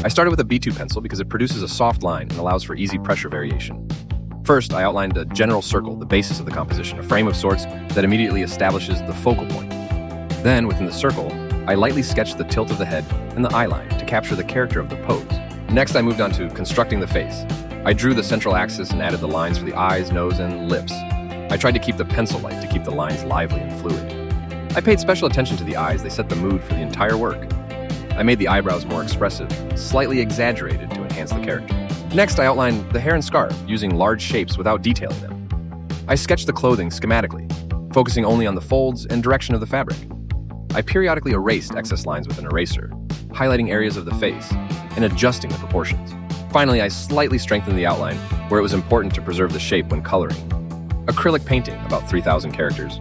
I started with a B2 pencil because it produces a soft line and allows for easy pressure variation. First, I outlined a general circle, the basis of the composition, a frame of sorts that immediately establishes the focal point. Then, within the circle, I lightly sketched the tilt of the head and the eye line to capture the character of the pose. Next, I moved on to constructing the face. I drew the central axis and added the lines for the eyes, nose, and lips. I tried to keep the pencil light to keep the lines lively and fluid. I paid special attention to the eyes. They set the mood for the entire work. I made the eyebrows more expressive, slightly exaggerated to enhance the character. Next, I outlined the hair and scarf, using large shapes without detailing them. I sketched the clothing schematically, focusing only on the folds and direction of the fabric. I periodically erased excess lines with an eraser, highlighting areas of the face and adjusting the proportions. Finally, I slightly strengthened the outline where it was important to preserve the shape when coloring. Acrylic painting, about 3,000 characters.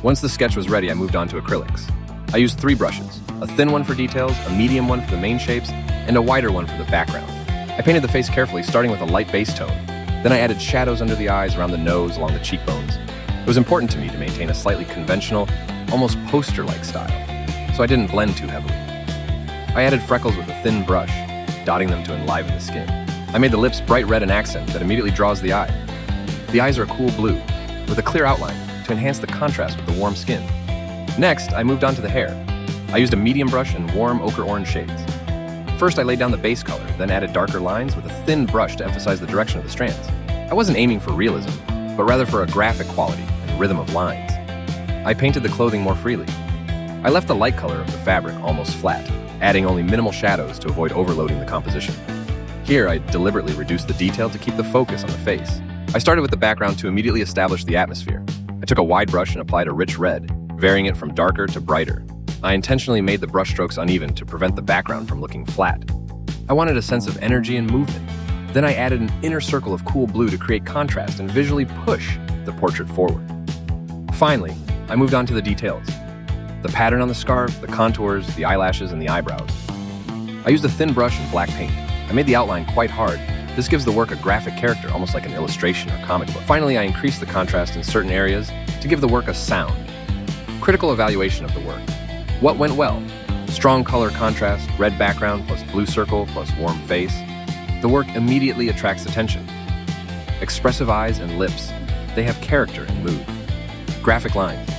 Once the sketch was ready, I moved on to acrylics. I used 3 brushes, a thin one for details, a medium one for the main shapes, and a wider one for the background. I painted the face carefully, starting with a light base tone. Then I added shadows under the eyes, around the nose, along the cheekbones. It was important to me to maintain a slightly conventional, almost poster-like style, so I didn't blend too heavily. I added freckles with a thin brush, dotting them to enliven the skin. I made the lips bright red, an accent that immediately draws the eye. The eyes are a cool blue, with a clear outline to enhance the contrast with the warm skin. Next, I moved on to the hair. I used a medium brush and warm ochre-orange shades. First, I laid down the base color, then added darker lines with a thin brush to emphasize the direction of the strands. I wasn't aiming for realism, but rather for a graphic quality and rhythm of lines. I painted the clothing more freely. I left the light color of the fabric almost flat, adding only minimal shadows to avoid overloading the composition. Here, I deliberately reduced the detail to keep the focus on the face. I started with the background to immediately establish the atmosphere. I took a wide brush and applied a rich red, varying it from darker to brighter. I intentionally made the brushstrokes uneven to prevent the background from looking flat. I wanted a sense of energy and movement. Then I added an inner circle of cool blue to create contrast and visually push the portrait forward. Finally, I moved on to the details. The pattern on the scarf, the contours, the eyelashes, and the eyebrows. I used a thin brush and black paint. I made the outline quite hard. This gives the work a graphic character, almost like an illustration or comic book. Finally, I increased the contrast in certain areas to give the work a sound. Critical evaluation of the work. What went well? Strong color contrast, red background plus blue circle plus warm face. The work immediately attracts attention. Expressive eyes and lips. They have character and mood. Graphic lines.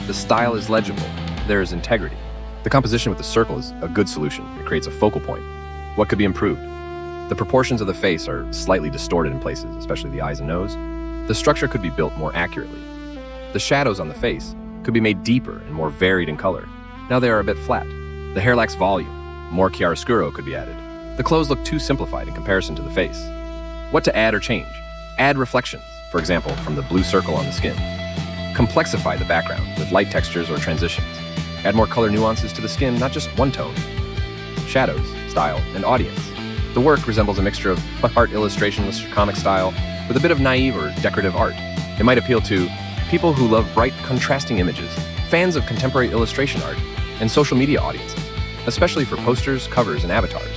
The style is legible. There is integrity. The composition with the circle is a good solution. It creates a focal point. What could be improved? The proportions of the face are slightly distorted in places, especially the eyes and nose. The structure could be built more accurately. The shadows on the face could be made deeper and more varied in color. Now they are a bit flat. The hair lacks volume. More chiaroscuro could be added. The clothes look too simplified in comparison to the face. What to add or change? Add reflections, for example, from the blue circle on the skin. Complexify the background with light textures or transitions. Add more color nuances to the skin, not just one tone. Shadows, style, and audience. The work resembles a mixture of art illustrationist comic style with a bit of naive or decorative art. It might appeal to people who love bright, contrasting images, fans of contemporary illustration art, and social media audiences, especially for posters, covers, and avatars.